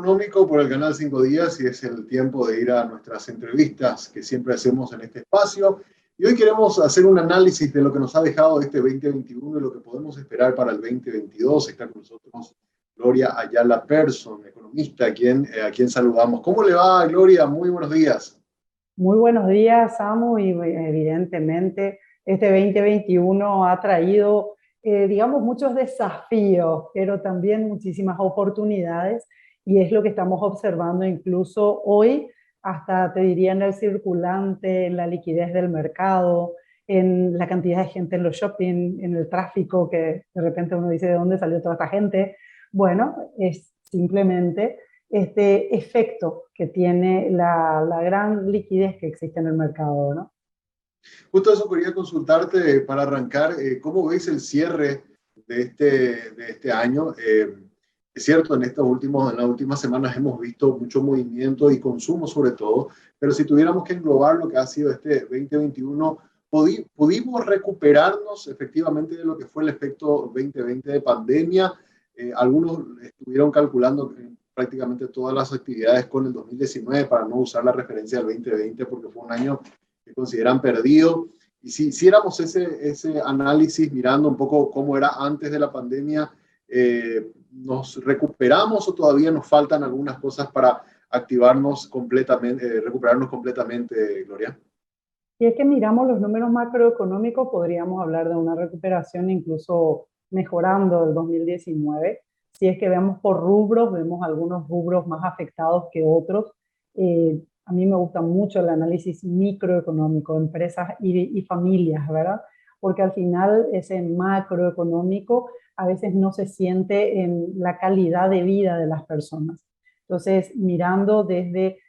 Económico por el canal 5 Días y es el tiempo de ir a nuestras entrevistas que siempre hacemos en este espacio. Y hoy queremos hacer un análisis de lo que nos ha dejado este 2021 y lo que podemos esperar para el 2022. Está con nosotros Gloria Ayala Persson, economista, a quien saludamos. ¿Cómo le va, Gloria? Muy buenos días. Muy buenos días, Samu, y evidentemente este 2021 ha traído, digamos, muchos desafíos, pero también muchísimas oportunidades, y es lo que estamos observando incluso hoy, hasta te diría en el circulante, en la liquidez del mercado, en la cantidad de gente en los shopping, en el tráfico, que de repente uno dice, ¿de dónde salió toda esta gente? Bueno, es simplemente este efecto que tiene la gran liquidez que existe en el mercado, ¿no? Justo eso quería consultarte para arrancar. ¿Cómo veis el cierre de este año? Es cierto, en las últimas semanas hemos visto mucho movimiento y consumo sobre todo, pero si tuviéramos que englobar lo que ha sido este 2021, ¿pudimos recuperarnos efectivamente de lo que fue el efecto 2020 de pandemia? Algunos estuvieron calculando prácticamente todas las actividades con el 2019 para no usar la referencia del 2020 porque fue un año que consideran perdido. Y si hiciéramos ese análisis mirando un poco cómo era antes de la pandemia, ¿nos recuperamos o todavía nos faltan algunas cosas para activarnos completamente, recuperarnos completamente, Gloria? Si es que miramos los números macroeconómicos, podríamos hablar de una recuperación incluso mejorando el 2019. Si es que vemos por rubros, vemos algunos rubros más afectados que otros. A mí me gusta mucho el análisis microeconómico, empresas y familias, ¿verdad? Porque al final ese macroeconómico a veces no se siente en la calidad de vida de las personas. Entonces, mirando desde,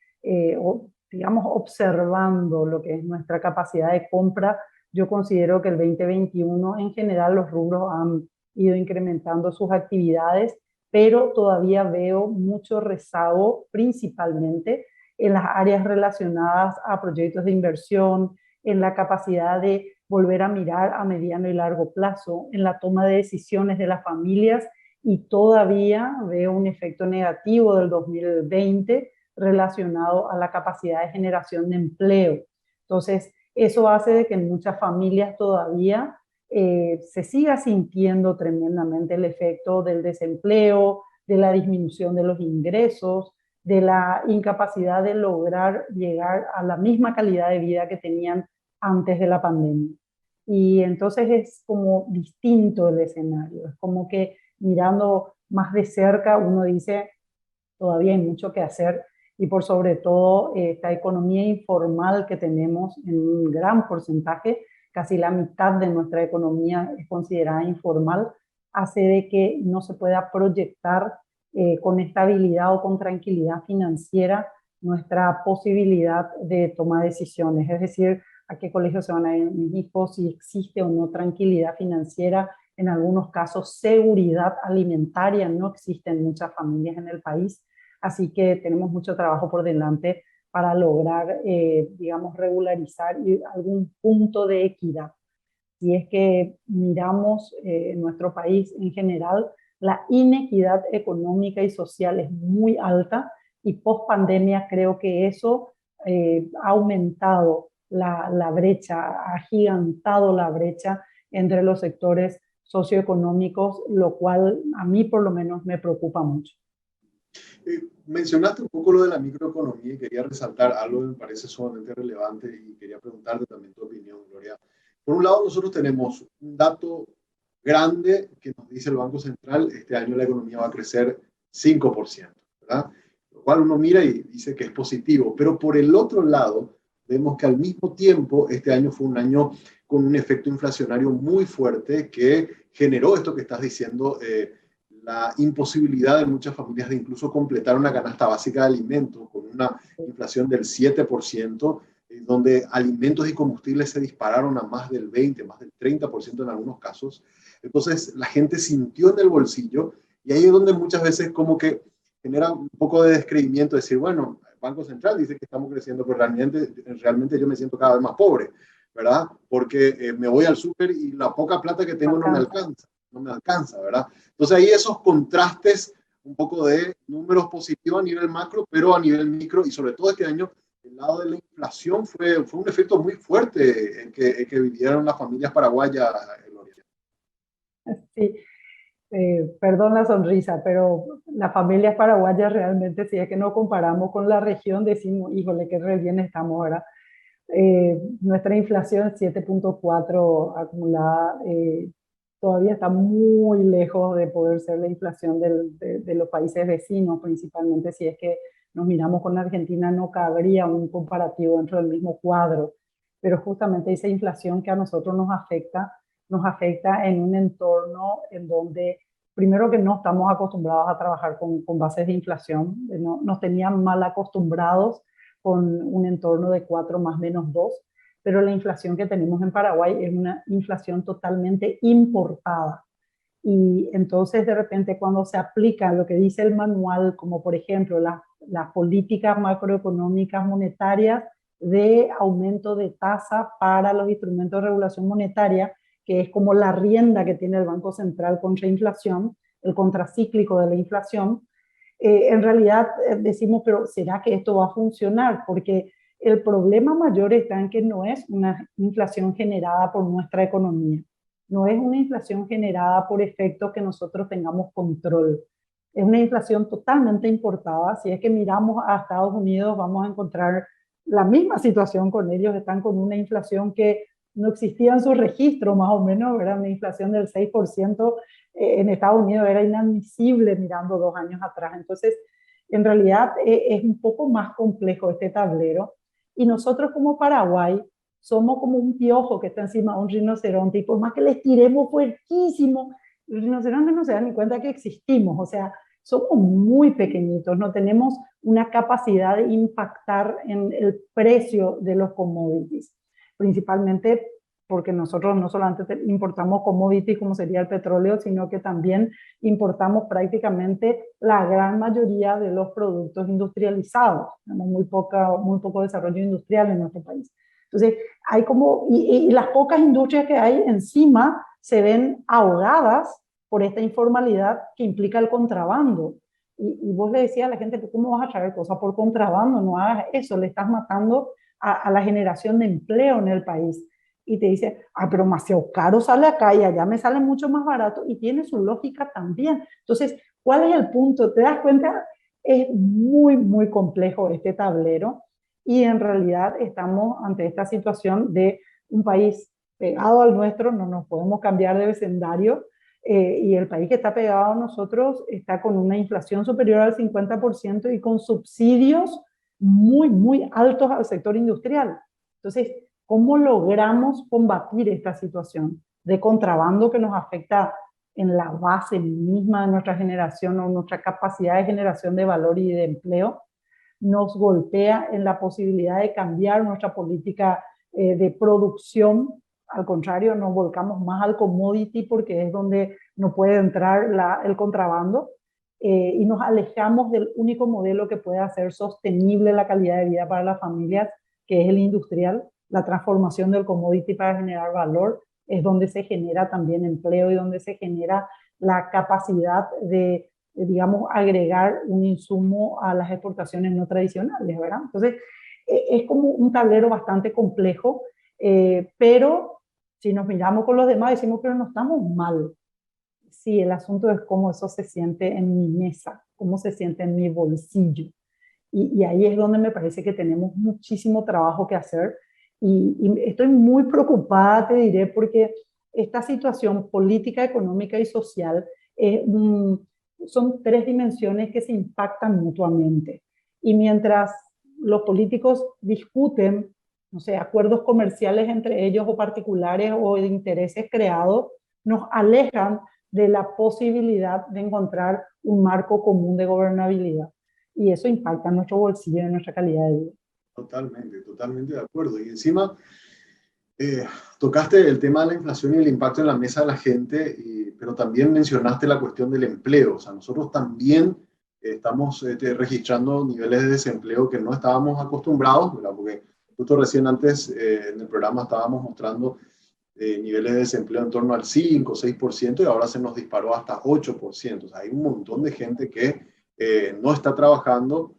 digamos, observando lo que es nuestra capacidad de compra, yo considero que el 2021 en general los rubros han ido incrementando sus actividades, pero todavía veo mucho rezago principalmente en las áreas relacionadas a proyectos de inversión, en la capacidad de volver a mirar a mediano y largo plazo, en la toma de decisiones de las familias, y todavía veo un efecto negativo del 2020 relacionado a la capacidad de generación de empleo. Entonces, eso hace de que en muchas familias todavía se siga sintiendo tremendamente el efecto del desempleo, de la disminución de los ingresos, de la incapacidad de lograr llegar a la misma calidad de vida que tenían antes de la pandemia. Y entonces es como distinto el escenario, es como que mirando más de cerca uno dice, todavía hay mucho que hacer, y por sobre todo esta economía informal que tenemos en un gran porcentaje, casi la mitad de nuestra economía es considerada informal, hace de que no se pueda proyectar con estabilidad o con tranquilidad financiera nuestra posibilidad de tomar decisiones, es decir, a qué colegio se van a ir mis hijos, si existe o no tranquilidad financiera, en algunos casos seguridad alimentaria no existe en muchas familias en el país, así que tenemos mucho trabajo por delante para lograr, digamos, regularizar algún punto de equidad. Si es que miramos en nuestro país en general, la inequidad económica y social es muy alta, y post pandemia creo que eso ha aumentado la brecha, ha agigantado la brecha entre los sectores socioeconómicos, lo cual a mí por lo menos me preocupa mucho. Mencionaste un poco lo de la microeconomía y quería resaltar algo que me parece sumamente relevante y quería preguntarte también tu opinión, Gloria. Por un lado, nosotros tenemos un dato grande que nos dice el Banco Central: este año la economía va a crecer 5%, ¿verdad? Lo cual uno mira y dice que es positivo, pero por el otro lado, vemos que al mismo tiempo este año fue un año con un efecto inflacionario muy fuerte que generó esto que estás diciendo, la imposibilidad de muchas familias de incluso completar una canasta básica de alimentos con una inflación del 7%, donde alimentos y combustibles se dispararon a más del 20, más del 30% en algunos casos. Entonces la gente sintió en el bolsillo, y ahí es donde muchas veces como que genera un poco de descreimiento, decir, bueno, el Banco Central dice que estamos creciendo, pero realmente yo me siento cada vez más pobre, ¿verdad? Porque me voy al súper y la poca plata que tengo no me alcanza, ¿verdad? Entonces ahí esos contrastes un poco de números positivos a nivel macro, pero a nivel micro, y sobre todo este año, el lado de la inflación fue un efecto muy fuerte en que vivieron las familias paraguayas, Gloria. Sí, perdón la sonrisa, pero las familias paraguayas realmente, si es que no comparamos con la región, decimos, híjole, qué re bien estamos ahora. Nuestra inflación 7.4 acumulada todavía está muy lejos de poder ser la inflación de los países vecinos, principalmente si es que nos miramos con Argentina, no cabría un comparativo dentro del mismo cuadro, pero justamente esa inflación que a nosotros nos afecta en un entorno en donde, primero que no estamos acostumbrados a trabajar con bases de inflación, no, nos tenían mal acostumbrados con un entorno de 4 más menos 2, pero la inflación que tenemos en Paraguay es una inflación totalmente importada. Y entonces de repente cuando se aplica lo que dice el manual, como por ejemplo las políticas macroeconómicas monetarias de aumento de tasa para los instrumentos de regulación monetaria, que es como la rienda que tiene el Banco Central contra inflación, el contracíclico de la inflación, en realidad decimos, pero ¿será que esto va a funcionar? Porque el problema mayor está en que no es una inflación generada por nuestra economía, no es una inflación generada por efectos que nosotros tengamos control. Es una inflación totalmente importada. Si es que miramos a Estados Unidos, vamos a encontrar la misma situación con ellos. Están con una inflación que no existía en su registro, más o menos, era una inflación del 6%. En Estados Unidos era inadmisible mirando 2 años atrás. Entonces, en realidad es un poco más complejo este tablero. Y nosotros como Paraguay somos como un piojo que está encima de un rinoceronte y por más que les tiremos fuertísimo, los rinocerontes no se dan ni cuenta que existimos. O sea, somos muy pequeñitos, no tenemos una capacidad de impactar en el precio de los commodities, principalmente porque nosotros no solamente importamos commodities como sería el petróleo, sino que también importamos prácticamente la gran mayoría de los productos industrializados. Tenemos muy poco desarrollo industrial en nuestro país. Entonces, hay como, y las pocas industrias que hay encima se ven ahogadas por esta informalidad que implica el contrabando. Y vos le decías a la gente, ¿cómo vas a traer cosas por contrabando? No hagas eso, le estás matando a la generación de empleo en el país. Y te dice, ah, pero demasiado caro sale acá y allá me sale mucho más barato, y tiene su lógica también. Entonces, ¿cuál es el punto? ¿Te das cuenta? Es muy, muy complejo este tablero y en realidad estamos ante esta situación de un país pegado al nuestro, no nos podemos cambiar de vecindario, y el país que está pegado a nosotros está con una inflación superior al 50% y con subsidios muy, muy altos al sector industrial. Entonces, ¿cómo logramos combatir esta situación de contrabando que nos afecta en la base misma de nuestra generación o nuestra capacidad de generación de valor y de empleo? Nos golpea en la posibilidad de cambiar nuestra política de producción. Al contrario, nos volcamos más al commodity porque es donde no puede entrar el contrabando, y nos alejamos del único modelo que puede hacer sostenible la calidad de vida para las familias, que es el industrial. La transformación del commodity para generar valor es donde se genera también empleo y donde se genera la capacidad de digamos, agregar un insumo a las exportaciones no tradicionales, ¿verdad? Entonces, es como un tablero bastante complejo, pero si nos miramos con los demás decimos, pero no estamos mal. Sí, el asunto es cómo eso se siente en mi mesa, cómo se siente en mi bolsillo. Y ahí es donde me parece que tenemos muchísimo trabajo que hacer. Y estoy muy preocupada, te diré, porque esta situación política, económica y social son 3 dimensiones que se impactan mutuamente. Y mientras los políticos discuten, no sé, acuerdos comerciales entre ellos o particulares o de intereses creados, nos alejan de la posibilidad de encontrar un marco común de gobernabilidad. Y eso impacta en nuestro bolsillo y en nuestra calidad de vida. Totalmente, totalmente de acuerdo. Y encima, eh, tocaste el tema de la inflación y el impacto en la mesa de la gente, pero también mencionaste la cuestión del empleo. O sea, nosotros también estamos registrando niveles de desempleo que no estábamos acostumbrados, ¿verdad? Porque justo recién antes en el programa estábamos mostrando niveles de desempleo en torno al 5 o 6% y ahora se nos disparó hasta 8%. O sea, hay un montón de gente que no está trabajando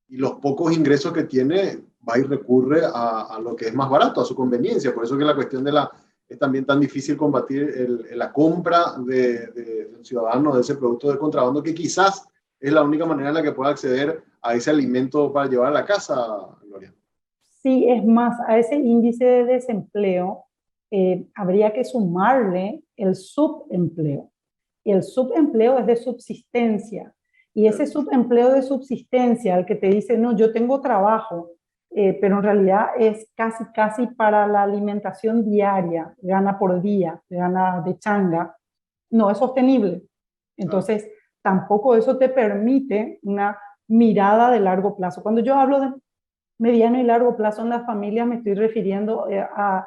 y los pocos ingresos que tiene va y recurre a lo que es más barato, a su conveniencia. Por eso que la cuestión es también tan difícil combatir la compra del ciudadano de ese producto de contrabando, que quizás es la única manera en la que pueda acceder a ese alimento para llevar a la casa, Gloria. Sí, es más, a ese índice de desempleo habría que sumarle el subempleo. Y el subempleo es de subsistencia. Y ese subempleo de subsistencia, el que te dice, no, yo tengo trabajo, pero en realidad es casi para la alimentación diaria, gana por día, gana de changa, no es sostenible. Entonces, tampoco eso te permite una mirada de largo plazo. Cuando yo hablo de mediano y largo plazo en las familias, me estoy refiriendo a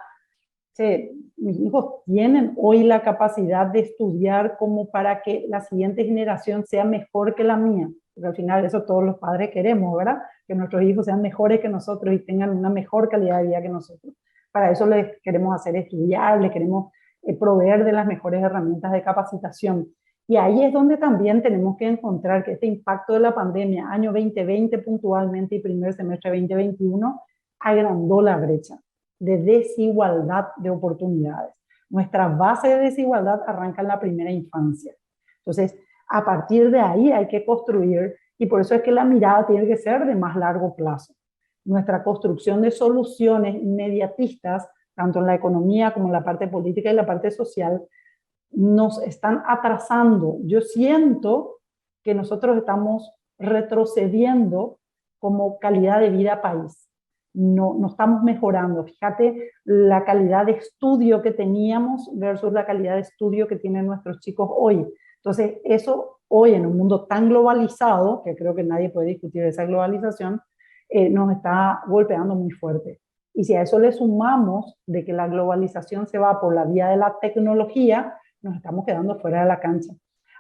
que mis hijos tienen hoy la capacidad de estudiar como para que la siguiente generación sea mejor que la mía. Porque al final eso todos los padres queremos, ¿verdad? Que nuestros hijos sean mejores que nosotros y tengan una mejor calidad de vida que nosotros. Para eso les queremos hacer estudiar, les queremos proveer de las mejores herramientas de capacitación. Y ahí es donde también tenemos que encontrar que este impacto de la pandemia, año 2020 puntualmente y primer semestre 2021, agrandó la brecha de desigualdad de oportunidades. Nuestra base de desigualdad arranca en la primera infancia. Entonces, a partir de ahí hay que construir, y por eso es que la mirada tiene que ser de más largo plazo. Nuestra construcción de soluciones inmediatistas, tanto en la economía como en la parte política y la parte social, nos están atrasando. Yo siento que nosotros estamos retrocediendo como calidad de vida país. No estamos mejorando. Fíjate la calidad de estudio que teníamos versus la calidad de estudio que tienen nuestros chicos hoy. Entonces, eso hoy en un mundo tan globalizado, que creo que nadie puede discutir esa globalización, nos está golpeando muy fuerte. Y si a eso le sumamos de que la globalización se va por la vía de la tecnología, nos estamos quedando fuera de la cancha.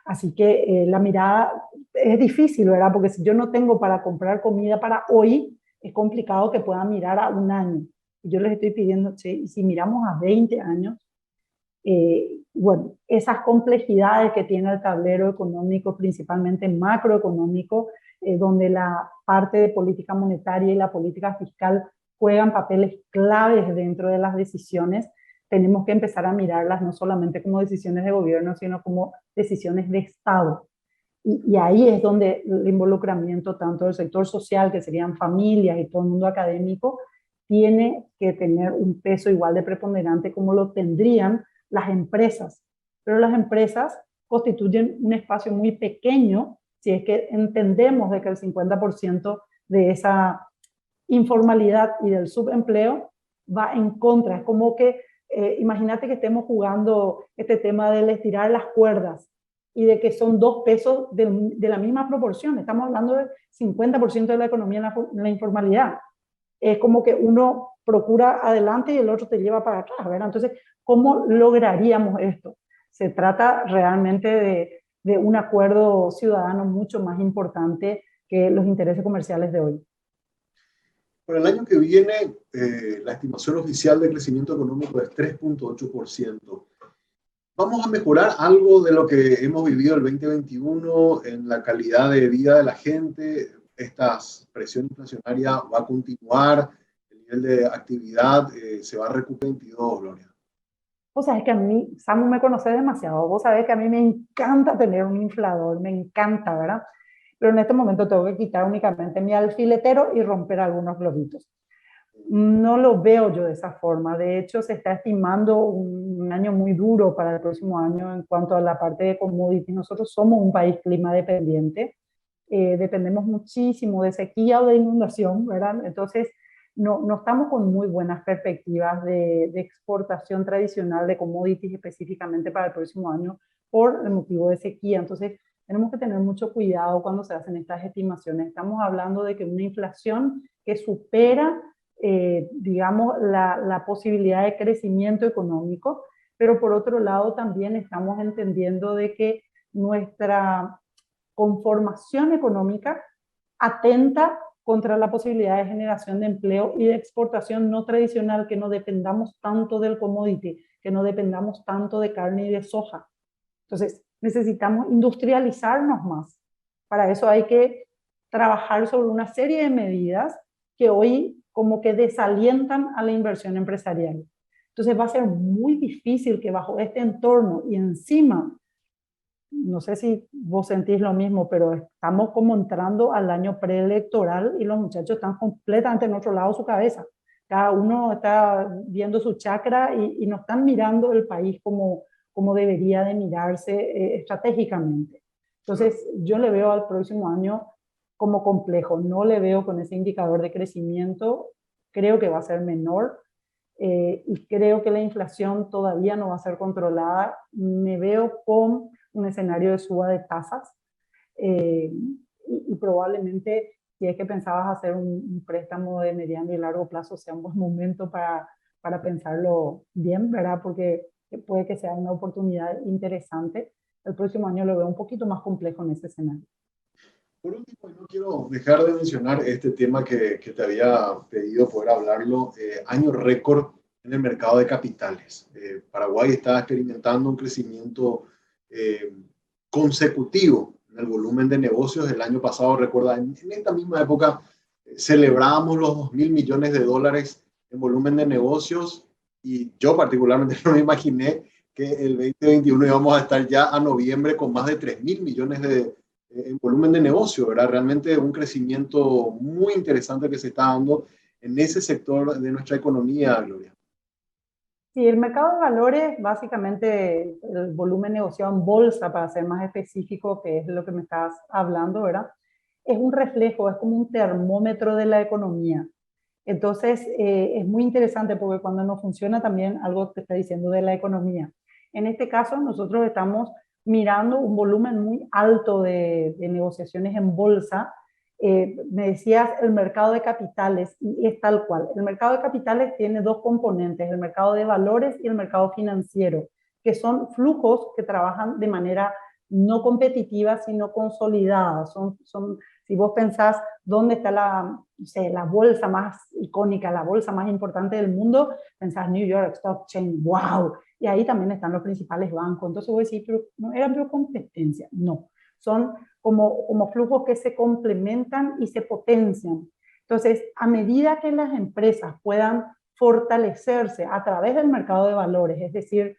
Así que la mirada es difícil, ¿verdad? Porque si yo no tengo para comprar comida para hoy, es complicado que puedan mirar a un año. Y yo les estoy pidiendo, che, y si miramos a 20 años, bueno, esas complejidades que tiene el tablero económico, principalmente macroeconómico, donde la parte de política monetaria y la política fiscal juegan papeles claves dentro de las decisiones, tenemos que empezar a mirarlas no solamente como decisiones de gobierno, sino como decisiones de Estado. Y ahí es donde el involucramiento tanto del sector social, que serían familias y todo el mundo académico, tiene que tener un peso igual de preponderante como lo tendrían las empresas. Pero las empresas constituyen un espacio muy pequeño si es que entendemos de que el 50% de esa informalidad y del subempleo va en contra. Es como que, imagínate que estemos jugando este tema del estirar las cuerdas y de que son dos pesos de la misma proporción. Estamos hablando del 50% de la economía en la informalidad. Es como que uno procura adelante y el otro te lleva para atrás, ¿verdad? Entonces, ¿cómo lograríamos esto? Se trata realmente de un acuerdo ciudadano mucho más importante que los intereses comerciales de hoy. Para el año que viene, la estimación oficial de crecimiento económico es 3,8%. ¿Vamos a mejorar algo de lo que hemos vivido el 2021 en la calidad de vida de la gente? ¿Esta presión inflacionaria va a continuar? ¿El nivel de actividad se va a recuperar en 2022, Gloria? Vos sabés que a mí, Samu me conoce demasiado, vos sabés que a mí me encanta tener un inflador, me encanta, ¿verdad? Pero en este momento tengo que quitar únicamente mi alfiletero y romper algunos globitos. No lo veo yo de esa forma. De hecho, se está estimando un año muy duro para el próximo año en cuanto a la parte de commodity. Nosotros somos un país clima dependiente, dependemos muchísimo de sequía o de inundación, ¿verdad? Entonces, no estamos con muy buenas perspectivas de exportación tradicional de commodities específicamente para el próximo año por el motivo de sequía. Entonces, tenemos que tener mucho cuidado cuando se hacen estas estimaciones. Estamos hablando de que una inflación que supera digamos, la posibilidad de crecimiento económico, pero por otro lado también estamos entendiendo de que nuestra conformación económica atenta contra la posibilidad de generación de empleo y de exportación no tradicional, que no dependamos tanto del commodity, que no dependamos tanto de carne y de soja. Entonces, necesitamos industrializarnos más. Para eso hay que trabajar sobre una serie de medidas que hoy como que desalientan a la inversión empresarial. Entonces va a ser muy difícil que bajo este entorno y encima, no sé si vos sentís lo mismo, pero estamos como entrando al año preelectoral y los muchachos están completamente en otro lado de su cabeza. Cada uno está viendo su chakra y no están mirando el país como debería de mirarse estratégicamente. Entonces, yo le veo al próximo año como complejo, no le veo con ese indicador de crecimiento, creo que va a ser menor y creo que la inflación todavía no va a ser controlada. Me veo con un escenario de suba de tasas y probablemente si es que pensabas hacer un préstamo de mediano y largo plazo sea un buen momento para pensarlo bien, ¿verdad? Porque puede que sea una oportunidad interesante. El próximo año lo veo un poquito más complejo en ese escenario. Por último, no quiero dejar de mencionar este tema que te había pedido poder hablarlo, año récord en el mercado de capitales. Paraguay está experimentando un crecimiento eh, consecutivo en el volumen de negocios. El año pasado, recuerda, en esta misma época celebramos los 2.000 millones de dólares en volumen de negocios y yo particularmente no me imaginé que el 2021 íbamos a estar ya a noviembre con más de 3.000 millones en volumen de negocio, ¿verdad? Realmente un crecimiento muy interesante que se está dando en ese sector de nuestra economía, Gloria. Sí, el mercado de valores, básicamente el volumen negociado en bolsa, para ser más específico, que es lo que me estás hablando, ¿verdad? Es un reflejo, es como un termómetro de la economía. Entonces, es muy interesante porque cuando no funciona también algo que está diciendo de la economía. En este caso, nosotros estamos mirando un volumen muy alto de negociaciones en bolsa. Me decías el mercado de capitales y es tal cual. El mercado de capitales tiene dos componentes, el mercado de valores y el mercado financiero, que son flujos que trabajan de manera no competitiva, sino consolidada. Si vos pensás dónde está no sé, la bolsa más icónica, la bolsa más importante del mundo, pensás New York Stock Exchange, wow, y ahí también están los principales bancos. Entonces vos decís, pero no era pero competencia, no, son como flujos que se complementan y se potencian. Entonces, a medida que las empresas puedan fortalecerse a través del mercado de valores, es decir,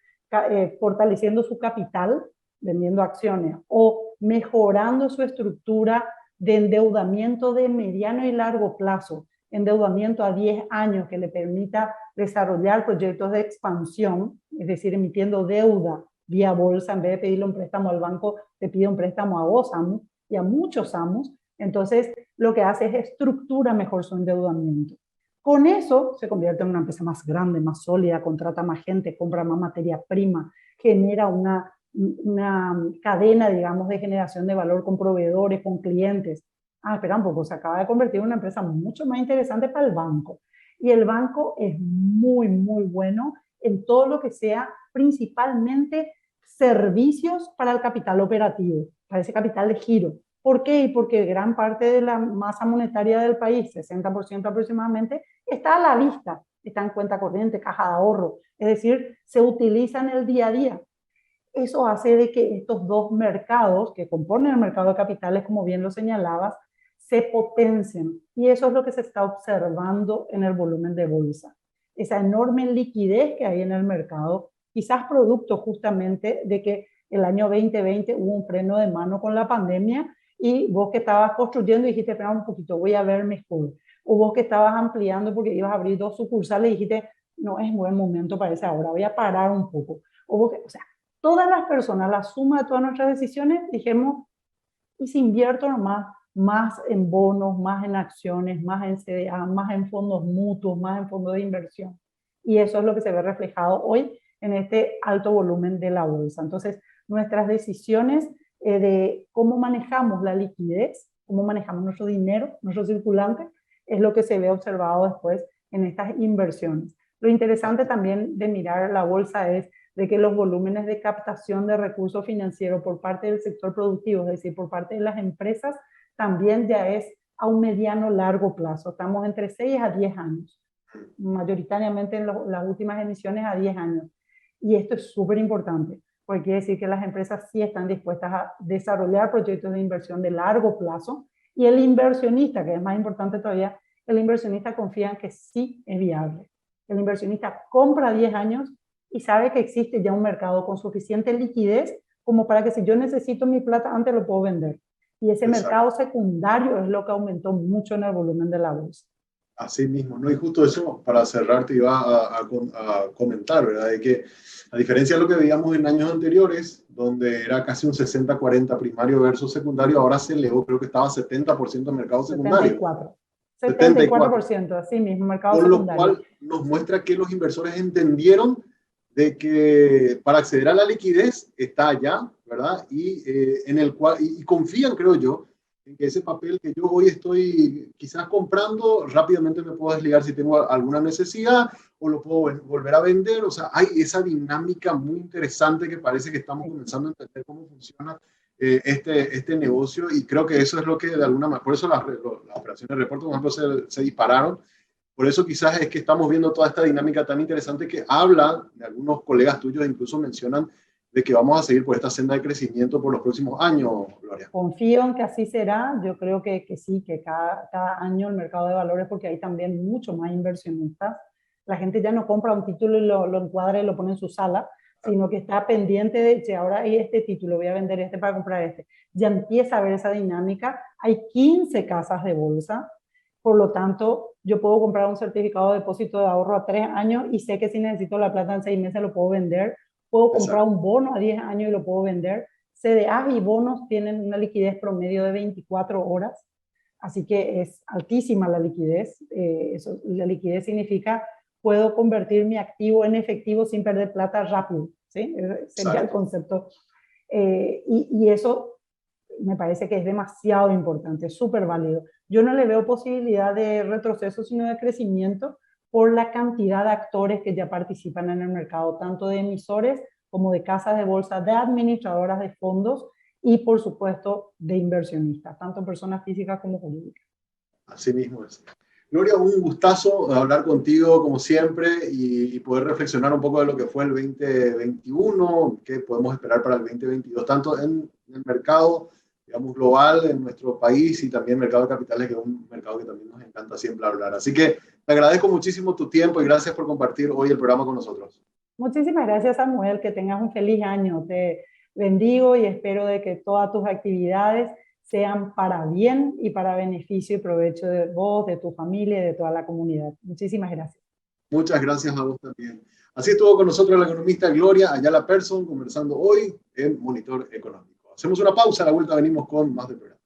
fortaleciendo su capital, vendiendo acciones, o mejorando su estructura de endeudamiento de mediano y largo plazo, endeudamiento a 10 años que le permita desarrollar proyectos de expansión, es decir, emitiendo deuda vía bolsa, en vez de pedirle un préstamo al banco, te pide un préstamo a vos, amos, y a muchos amos. Entonces, lo que hace es estructura mejor su endeudamiento. Con eso se convierte en una empresa más grande, más sólida, contrata más gente, compra más materia prima, genera una cadena, digamos, de generación de valor con proveedores, con clientes. Ah, espera un poco, se acaba de convertir en una empresa mucho más interesante para el banco. Y el banco es muy, muy bueno en todo lo que sea principalmente servicios para el capital operativo, para ese capital de giro. ¿Por qué? Porque gran parte de la masa monetaria del país, 60% aproximadamente, está a la vista, está en cuenta corriente, caja de ahorro, es decir, se utiliza en el día a día. Eso hace de que estos dos mercados que componen el mercado de capitales, como bien lo señalabas, se potencien. Y eso es lo que se está observando en el volumen de bolsa. Esa enorme liquidez que hay en el mercado, quizás producto justamente de que el año 2020 hubo un freno de mano con la pandemia y vos que estabas construyendo dijiste, espera un poquito, voy a ver mejor. O vos que estabas ampliando porque ibas a abrir 2 sucursales y dijiste, no es buen momento para esa hora, voy a parar un poco. O sea, todas las personas, la suma de todas nuestras decisiones, dijimos, y si invierto nomás más en bonos, más en acciones, más en CDA, más en fondos mutuos, más en fondos de inversión. Y eso es lo que se ve reflejado hoy en este alto volumen de la bolsa. Entonces, nuestras decisiones de cómo manejamos la liquidez, cómo manejamos nuestro dinero, nuestro circulante, es lo que se ve observado después en estas inversiones. Lo interesante también de mirar la bolsa es de que los volúmenes de captación de recursos financieros por parte del sector productivo, es decir, por parte de las empresas, también ya es a un mediano largo plazo. Estamos entre 6 a 10 años, mayoritariamente en las últimas emisiones a 10 años. Y esto es súper importante, porque quiere decir que las empresas sí están dispuestas a desarrollar proyectos de inversión de largo plazo, y el inversionista, que es más importante todavía, el inversionista confía en que sí es viable. El inversionista compra 10 años y sabe que existe ya un mercado con suficiente liquidez como para que si yo necesito mi plata antes lo puedo vender. Y ese Exacto. mercado secundario es lo que aumentó mucho en el volumen de la bolsa. Así mismo, ¿no? Y justo eso, para cerrar, te iba a comentar, ¿verdad? De que, a diferencia de lo que veíamos en años anteriores, donde era casi un 60-40 primario versus secundario, ahora se elevó, creo que estaba 70% mercado secundario. 74. 74%. 74%, así mismo, mercado Con lo secundario. cual nos muestra que los inversores entendieron de que para acceder a la liquidez está allá, ¿verdad? En el cual, y confían, creo yo, en que ese papel que yo hoy estoy quizás comprando, rápidamente me puedo desligar si tengo alguna necesidad o lo puedo volver a vender. O sea, hay esa dinámica muy interesante que parece que estamos comenzando a entender cómo funciona este negocio, y creo que eso es lo que de alguna manera, por eso las operaciones de reporte, por ejemplo, se dispararon. Por eso quizás es que estamos viendo toda esta dinámica tan interesante que habla, de algunos colegas tuyos incluso mencionan, de que vamos a seguir por esta senda de crecimiento por los próximos años, Gloria. Confío en que así será. Yo creo que sí, que cada año el mercado de valores, porque hay también mucho más inversionistas. La gente ya no compra un título y lo encuadra y lo pone en su sala, sino que está pendiente de, si ahora hay este título, voy a vender este para comprar este. Ya empieza a ver esa dinámica. Hay 15 casas de bolsa. Por lo tanto, yo puedo comprar un certificado de depósito de ahorro a 3 años y sé que si necesito la plata en 6 meses lo puedo vender. Puedo comprar un bono a 10 años y lo puedo vender. CDAs y bonos tienen una liquidez promedio de 24 horas, así que es altísima la liquidez. La liquidez significa puedo convertir mi activo en efectivo sin perder plata rápido, ¿sí? Sería el concepto. Y eso me parece que es demasiado importante, súper válido. Yo no le veo posibilidad de retroceso, sino de crecimiento por la cantidad de actores que ya participan en el mercado, tanto de emisores como de casas de bolsa, de administradoras de fondos y, por supuesto, de inversionistas, tanto personas físicas como jurídicas. Así mismo es. Gloria, un gustazo hablar contigo como siempre y poder reflexionar un poco de lo que fue el 2021, qué podemos esperar para el 2022, tanto en el mercado, digamos, global, en nuestro país, y también el mercado de capitales, que es un mercado que también nos encanta siempre hablar. Así que te agradezco muchísimo tu tiempo y gracias por compartir hoy el programa con nosotros. Muchísimas gracias, Samuel, que tengas un feliz año. Te bendigo y espero de que todas tus actividades sean para bien y para beneficio y provecho de vos, de tu familia y de toda la comunidad. Muchísimas gracias. Muchas gracias a vos también. Así estuvo con nosotros la economista Gloria Ayala Persson conversando hoy en Monitor Económico. Hacemos una pausa, a la vuelta venimos con más de programa.